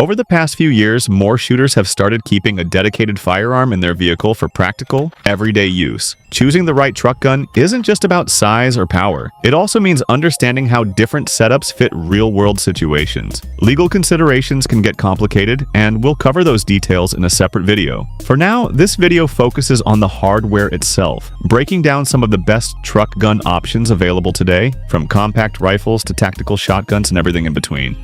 Over the past few years, more shooters have started keeping a dedicated firearm in their vehicle for practical, everyday use. Choosing the right truck gun isn't just about size or power. It also means understanding how different setups fit real-world situations. Legal considerations can get complicated, and we'll cover those details in a separate video. For now, this video focuses on the hardware itself, breaking down some of the best truck gun options available today, from compact rifles to tactical shotguns and everything in between.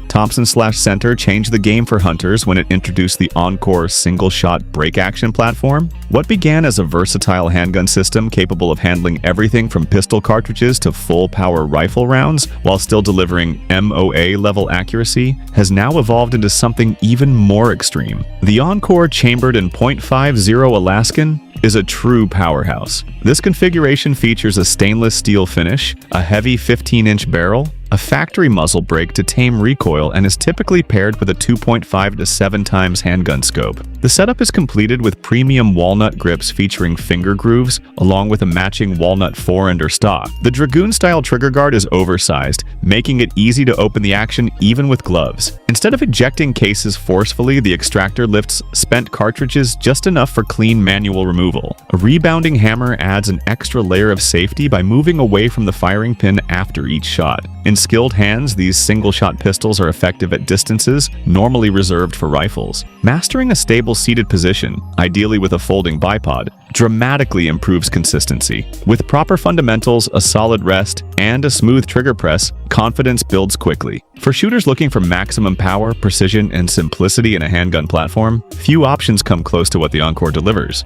Thompson/Center changed the game for hunters when it introduced the Encore single-shot break-action platform. What began as a versatile handgun system capable of handling everything from pistol cartridges to full-power rifle rounds while still delivering MOA-level accuracy has now evolved into something even more extreme. The Encore chambered in .50 Alaskan is a true powerhouse. This configuration features a stainless steel finish, a heavy 15-inch barrel, a factory muzzle brake to tame recoil, and is typically paired with a 2.5 to 7 times handgun scope. The setup is completed with premium walnut grips featuring finger grooves, along with a matching walnut fore-ender stock. The Dragoon-style trigger guard is oversized, making it easy to open the action even with gloves. Instead of ejecting cases forcefully, the extractor lifts spent cartridges just enough for clean manual removal. A rebounding hammer adds an extra layer of safety by moving away from the firing pin after each shot. In skilled hands, these single-shot pistols are effective at distances normally reserved for rifles. Mastering a stable seated position, ideally with a folding bipod, dramatically improves consistency. With proper fundamentals, a solid rest, and a smooth trigger press, confidence builds quickly. For shooters looking for maximum power, precision, and simplicity in a handgun platform, few options come close to what the Encore delivers.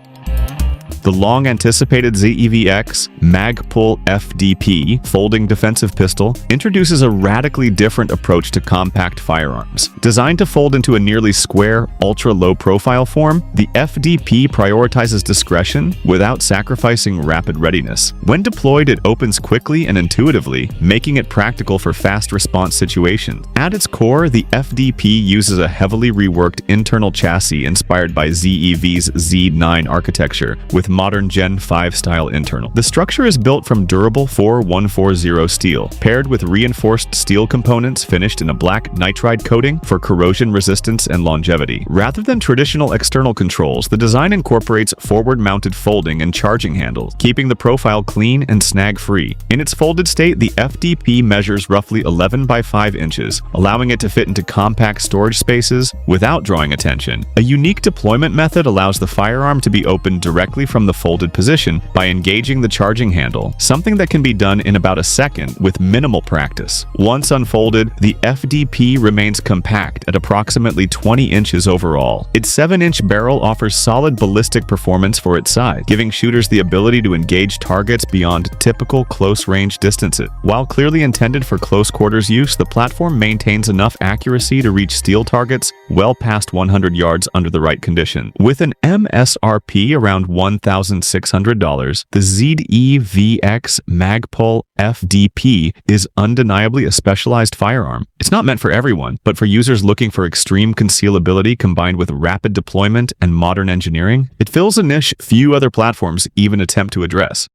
The long-anticipated ZEVX Magpul FDP folding defensive pistol introduces a radically different approach to compact firearms. Designed to fold into a nearly square, ultra-low profile form, the FDP prioritizes discretion without sacrificing rapid readiness. When deployed, it opens quickly and intuitively, making it practical for fast response situations. At its core, the FDP uses a heavily reworked internal chassis inspired by ZEV's Z9 architecture, with modern Gen 5 style internal. The structure is built from durable 4140 steel, paired with reinforced steel components finished in a black nitride coating for corrosion resistance and longevity. Rather than traditional external controls, the design incorporates forward-mounted folding and charging handles, keeping the profile clean and snag-free. In its folded state, the FDP measures roughly 11 by 5 inches, allowing it to fit into compact storage spaces without drawing attention. A unique deployment method allows the firearm to be opened directly from the folded position by engaging the charging handle, something that can be done in about a second with minimal practice. Once unfolded, the FDP remains compact at approximately 20 inches overall. Its 7-inch barrel offers solid ballistic performance for its size, giving shooters the ability to engage targets beyond typical close-range distances. While clearly intended for close-quarters use, the platform maintains enough accuracy to reach steel targets well past 100 yards under the right condition. With an MSRP around $1,600, the ZEVX Magpul FDP is undeniably a specialized firearm. It's not meant for everyone, but for users looking for extreme concealability combined with rapid deployment and modern engineering, it fills a niche few other platforms even attempt to address.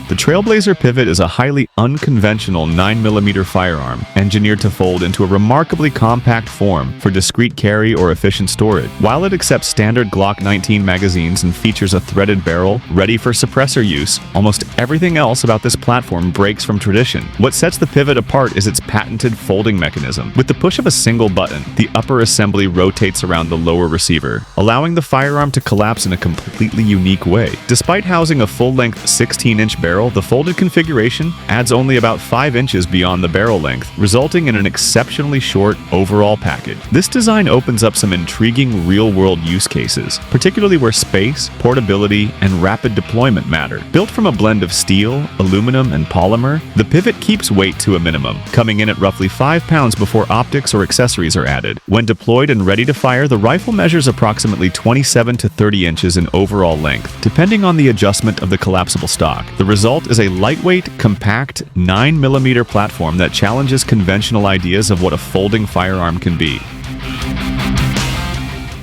The Trailblazer Pivot is a highly unconventional 9mm firearm, engineered to fold into a remarkably compact form for discreet carry or efficient storage. While it accepts standard Glock 19 magazines and features a threaded barrel ready for suppressor use, almost everything else about this platform breaks from tradition. What sets the Pivot apart is its patented folding mechanism. With the push of a single button, the upper assembly rotates around the lower receiver, allowing the firearm to collapse in a completely unique way. Despite housing a full-length 16-inch barrel, the folded configuration adds only about 5 inches beyond the barrel length, resulting in an exceptionally short overall package. This design opens up some intriguing real-world use cases, particularly where space, portability, and rapid deployment matter. Built from a blend of steel, aluminum, and polymer, the Pivot keeps weight to a minimum, coming in at roughly 5 pounds before optics or accessories are added. When deployed and ready to fire, the rifle measures approximately 27 to 30 inches in overall length, depending on the adjustment of the collapsible stock. The result is a lightweight, compact 9mm platform that challenges conventional ideas of what a folding firearm can be.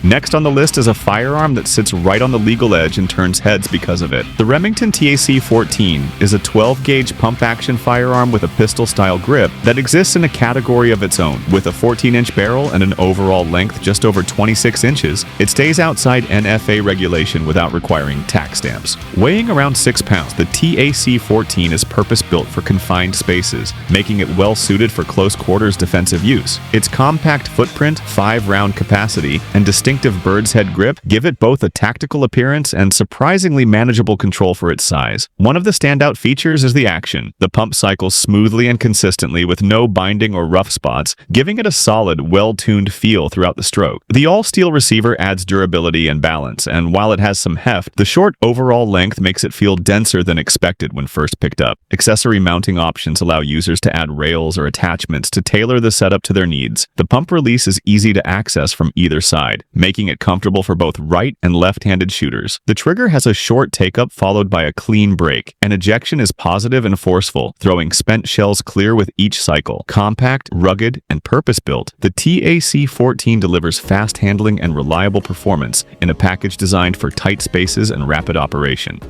Next on the list is a firearm that sits right on the legal edge and turns heads because of it. The Remington TAC-14 is a 12-gauge pump-action firearm with a pistol-style grip that exists in a category of its own. With a 14-inch barrel and an overall length just over 26 inches, it stays outside NFA regulation without requiring tax stamps. Weighing around 6 pounds, the TAC-14 is purpose-built for confined spaces, making it well-suited for close-quarters defensive use. Its compact footprint, 5-round capacity, and distinctive bird's head grip give it both a tactical appearance and surprisingly manageable control for its size. One of the standout features is the action. The pump cycles smoothly and consistently with no binding or rough spots, giving it a solid, well-tuned feel throughout the stroke. The all-steel receiver adds durability and balance, and while it has some heft, the short overall length makes it feel denser than expected when first picked up. Accessory mounting options allow users to add rails or attachments to tailor the setup to their needs. The pump release is easy to access from either side, making it comfortable for both right and left-handed shooters. The trigger has a short take-up followed by a clean break, and ejection is positive and forceful, throwing spent shells clear with each cycle. Compact, rugged, and purpose-built, the TAC-14 delivers fast handling and reliable performance in a package designed for tight spaces and rapid operation.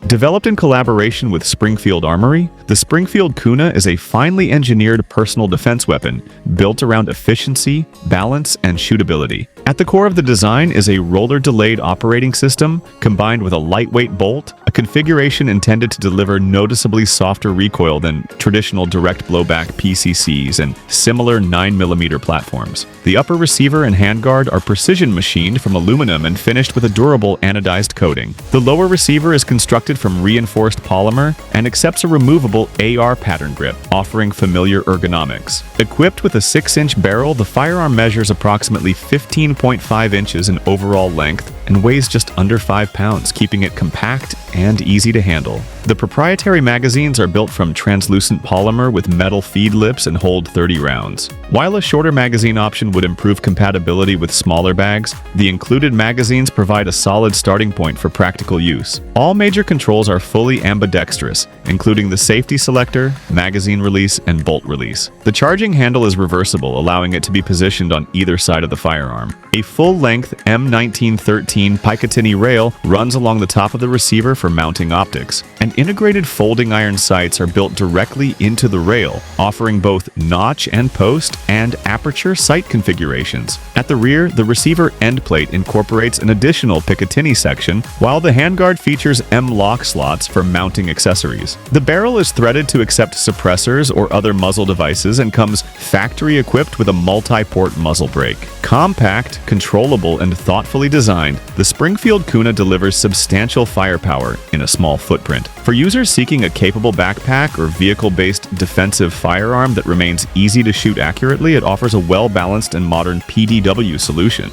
Developed in collaboration with Springfield Armory, the Springfield Kuna is a finely engineered personal defense weapon built around efficiency, balance, and shootability. At the core of the design is a roller-delayed operating system combined with a lightweight bolt, a configuration intended to deliver noticeably softer recoil than traditional direct blowback PCCs and similar 9mm platforms. The upper receiver and handguard are precision machined from aluminum and finished with a durable anodized coating. The lower receiver is constructed from reinforced polymer and accepts a removable AR pattern grip, offering familiar ergonomics. Equipped with a 6-inch barrel, the firearm measures approximately 15.5 inches in overall length and weighs just under 5 pounds, keeping it compact and easy to handle. The proprietary magazines are built from translucent polymer with metal feed lips and hold 30 rounds. While a shorter magazine option would improve compatibility with smaller bags, the included magazines provide a solid starting point for practical use. All major controls are fully ambidextrous, including the safety selector, magazine release, and bolt release. The charging handle is reversible, allowing it to be positioned on either side of the firearm. A full-length M1913 Picatinny rail runs along the top of the receiver for mounting optics, and integrated folding iron sights are built directly into the rail, offering both notch and post and aperture sight configurations. At the rear, the receiver end plate incorporates an additional Picatinny section, while the handguard features M-lock slots for mounting accessories. The barrel is threaded to accept suppressors or other muzzle devices and comes factory-equipped with a multi-port muzzle brake. Compact, controllable, and thoughtfully designed, the Springfield Kuna delivers substantial firepower in a small footprint. For users seeking a capable backpack or vehicle-based defensive firearm that remains easy to shoot accurately, it offers a well-balanced and modern PDW solution.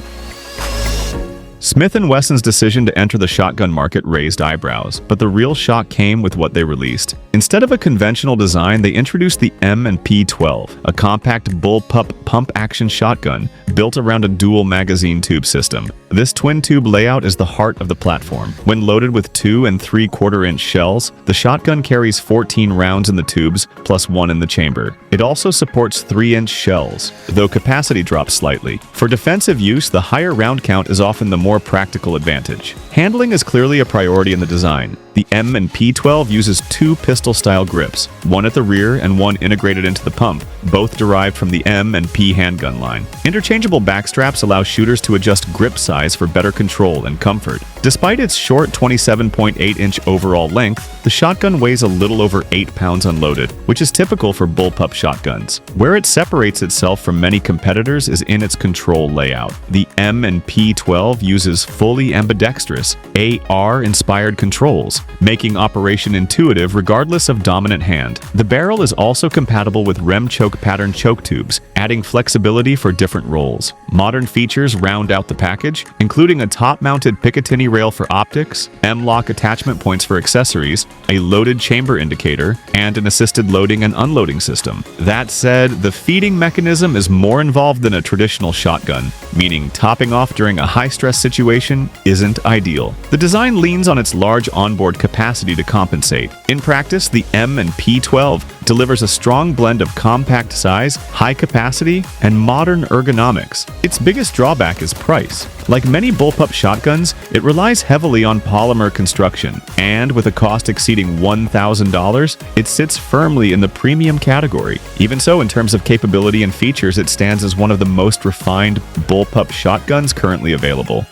Smith & Wesson's decision to enter the shotgun market raised eyebrows, but the real shock came with what they released. Instead of a conventional design, they introduced the M&P12, a compact bullpup pump-action shotgun built around a dual magazine tube system. This twin-tube layout is the heart of the platform. When loaded with 2 3/4-inch shells, the shotgun carries 14 rounds in the tubes, plus 1 in the chamber. It also supports 3-inch shells, though capacity drops slightly. For defensive use, the higher round count is often the more practical advantage. Handling is clearly a priority in the design. The M&P12 uses 2 pistol-style grips, one at the rear and one integrated into the pump, both derived from the M&P handgun line. Interchangeable backstraps allow shooters to adjust grip size for better control and comfort. Despite its short 27.8-inch overall length, the shotgun weighs a little over 8 pounds unloaded, which is typical for bullpup shotguns. Where it separates itself from many competitors is in its control layout. The M&P12 uses fully ambidextrous, AR-inspired controls, making operation intuitive regardless of dominant hand. The barrel is also compatible with rem choke pattern choke tubes, adding flexibility for different roles. Modern features round out the package, including a top-mounted Picatinny rail for optics, M-lock attachment points for accessories, a loaded chamber indicator, and an assisted loading and unloading system. That said, the feeding mechanism is more involved than a traditional shotgun, meaning topping off during a high-stress situation isn't ideal. The design leans on its large onboard cartridge-forward capacity to compensate. In practice, the M&P12 delivers a strong blend of compact size, high capacity, and modern ergonomics. Its biggest drawback is price. Like many bullpup shotguns, it relies heavily on polymer construction, and with a cost exceeding $1,000, it sits firmly in the premium category. Even so, in terms of capability and features, it stands as one of the most refined bullpup shotguns currently available.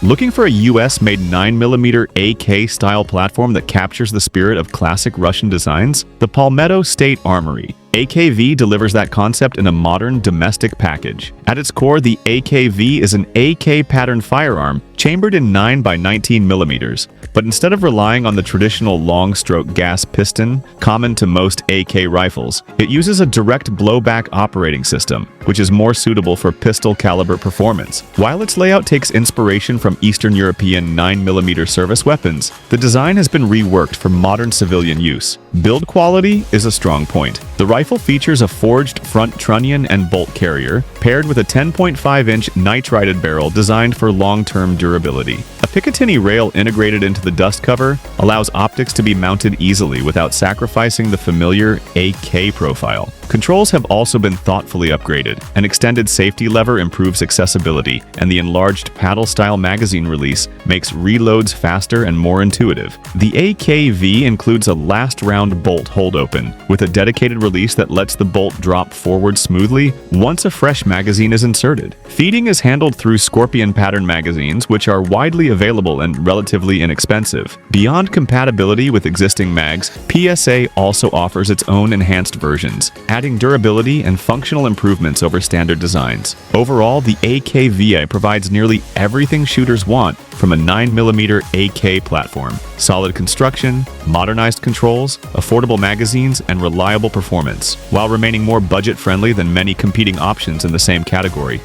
Looking for a US-made 9mm AK-style platform that captures the spirit of classic Russian designs? The Palmetto State Armory AKV delivers that concept in a modern domestic package. At its core, the AKV is an AK-pattern firearm chambered in 9x19mm, but instead of relying on the traditional long-stroke gas piston common to most AK rifles, it uses a direct blowback operating system, which is more suitable for pistol-caliber performance. While its layout takes inspiration from Eastern European 9mm service weapons, the design has been reworked for modern civilian use. Build quality is a strong point. The rifle features a forged front trunnion and bolt carrier, paired with a 10.5-inch nitrided barrel designed for long-term durability. A Picatinny rail integrated into the dust cover allows optics to be mounted easily without sacrificing the familiar AK profile. Controls have also been thoughtfully upgraded. An extended safety lever improves accessibility, and the enlarged paddle-style magazine release makes reloads faster and more intuitive. The AKV includes a last-round bolt hold-open, with a dedicated release that lets the bolt drop forward smoothly once a fresh magazine is inserted. Feeding is handled through Scorpion pattern magazines, which are widely available and relatively inexpensive. Beyond compatibility with existing mags, PSA also offers its own enhanced versions, adding durability and functional improvements over standard designs. Overall, the AKVI provides nearly everything shooters want from a 9mm AK platform: solid construction, modernized controls, affordable magazines, and reliable performance, while remaining more budget-friendly than many competing options in the same category.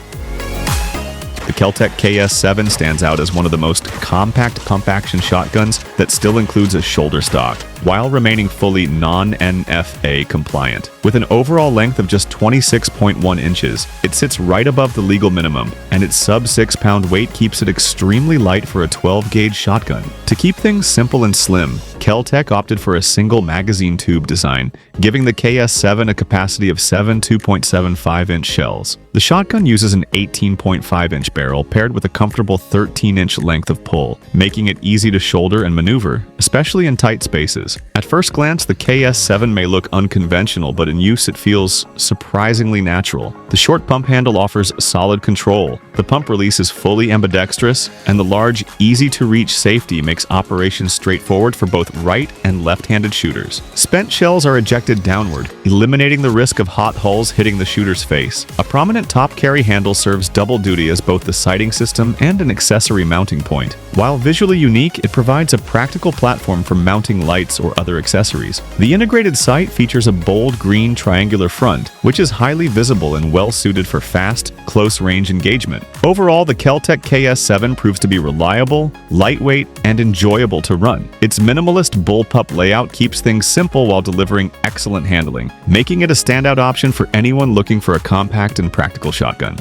The Kel-Tec KS7 stands out as one of the most compact pump-action shotguns that still includes a shoulder stock, while remaining fully non-NFA compliant. With an overall length of just 26.1 inches, it sits right above the legal minimum, and its sub-6-pound weight keeps it extremely light for a 12-gauge shotgun. To keep things simple and slim, Kel-Tec opted for a single magazine tube design, giving the KS7 a capacity of 7 2.75-inch shells. The shotgun uses an 18.5-inch barrel paired with a comfortable 13-inch length of pull, making it easy to shoulder and maneuver, especially in tight spaces. At first glance, the KS7 may look unconventional, but in use it feels surprisingly natural. The short pump handle offers solid control, the pump release is fully ambidextrous, and the large, easy-to-reach safety makes operations straightforward for both right and left-handed shooters. Spent shells are ejected downward, eliminating the risk of hot hulls hitting the shooter's face. A prominent top carry handle serves double duty as both the sighting system and an accessory mounting point. While visually unique, it provides a practical platform for mounting lights or other accessories. The integrated sight features a bold green triangular front, which is highly visible and well-suited for fast, close-range engagement. Overall, the Kel-Tec KS7 proves to be reliable, lightweight, and enjoyable to run. Its minimalist bullpup layout keeps things simple while delivering excellent handling, making it a standout option for anyone looking for a compact and practical shotgun.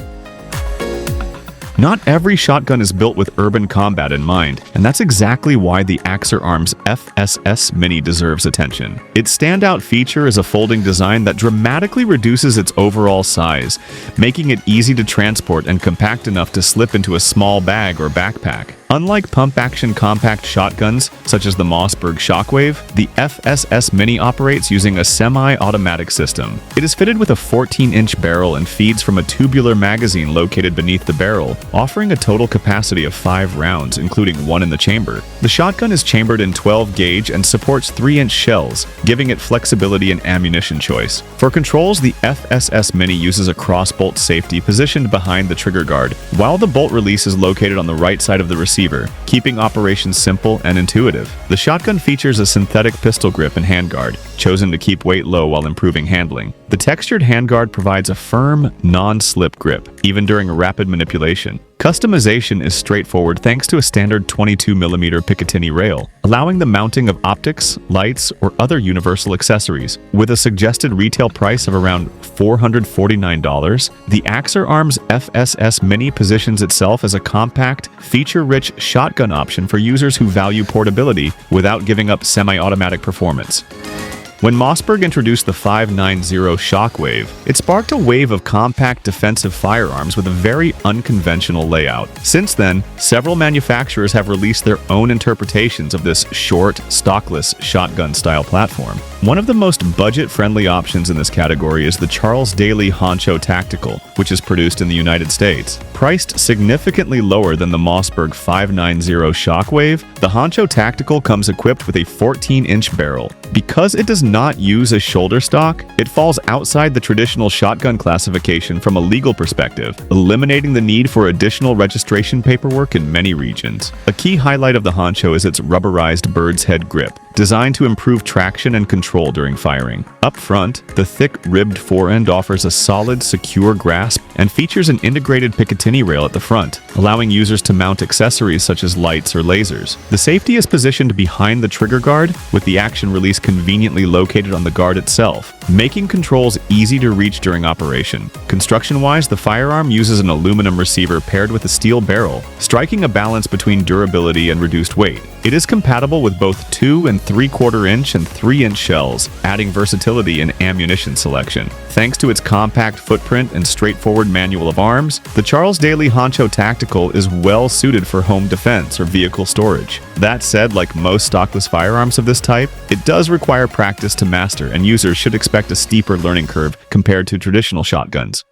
Not every shotgun is built with urban combat in mind, and that's exactly why the Axer Arms FSS Mini deserves attention. Its standout feature is a folding design that dramatically reduces its overall size, making it easy to transport and compact enough to slip into a small bag or backpack. Unlike pump-action compact shotguns, such as the Mossberg Shockwave, the FSS Mini operates using a semi-automatic system. It is fitted with a 14-inch barrel and feeds from a tubular magazine located beneath the barrel, offering a total capacity of 5 rounds, including 1 in the chamber. The shotgun is chambered in 12-gauge and supports 3-inch shells, giving it flexibility in ammunition choice. For controls, the FSS Mini uses a cross-bolt safety positioned behind the trigger guard, while the bolt release is located on the right side of the receiver, keeping operations simple and intuitive. The shotgun features a synthetic pistol grip and handguard, chosen to keep weight low while improving handling. The textured handguard provides a firm, non-slip grip, even during rapid manipulation. Customization is straightforward thanks to a standard 22mm Picatinny rail, allowing the mounting of optics, lights, or other universal accessories. With a suggested retail price of around $449, the Axer Arms FSS Mini positions itself as a compact, feature-rich shotgun option for users who value portability without giving up semi-automatic performance. When Mossberg introduced the 590 Shockwave, it sparked a wave of compact defensive firearms with a very unconventional layout. Since then, several manufacturers have released their own interpretations of this short, stockless shotgun-style platform. One of the most budget-friendly options in this category is the Charles Daly Honcho Tactical, which is produced in the United States. Priced significantly lower than the Mossberg 590 Shockwave, the Honcho Tactical comes equipped with a 14-inch barrel. Because it does not use a shoulder stock, it falls outside the traditional shotgun classification from a legal perspective, eliminating the need for additional registration paperwork in many regions. A key highlight of the Honcho is its rubberized bird's head grip, designed to improve traction and control during firing. Up front, the thick, ribbed forend offers a solid, secure grasp and features an integrated Picatinny rail at the front, allowing users to mount accessories such as lights or lasers. The safety is positioned behind the trigger guard, with the action release conveniently located on the guard itself, making controls easy to reach during operation. Construction-wise, the firearm uses an aluminum receiver paired with a steel barrel, striking a balance between durability and reduced weight. It is compatible with both 2 and 3/4 inch and 3-inch shells, adding versatility in ammunition selection. Thanks to its compact footprint and straightforward manual of arms, the Charles Daly Honcho Tactical is well suited for home defense or vehicle storage. That said, like most stockless firearms of this type, it does require practice to master, and users should expect a steeper learning curve compared to traditional shotguns.